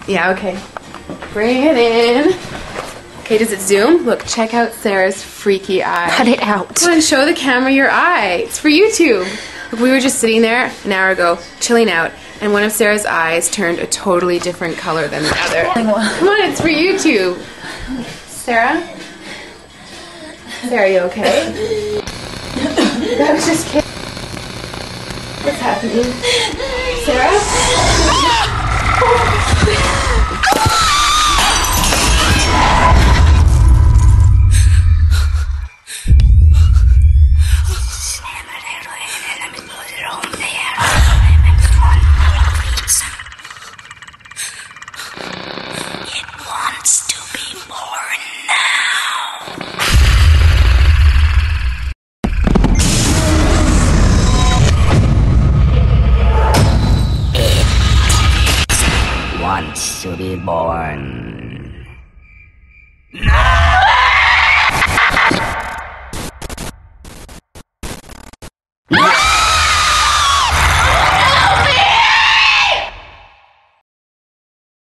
Yeah, okay. Bring it in. Okay, does it zoom? Look, check out Sarah's freaky eye. Cut it out. Come on, show the camera your eye. It's for YouTube. Look, we were just sitting there an hour ago, chilling out, and one of Sarah's eyes turned a totally different color than the other. Come on, it's for YouTube. Sarah? Sarah, you okay? That was just kidding. What's happening? Sarah? Wants to be born. No!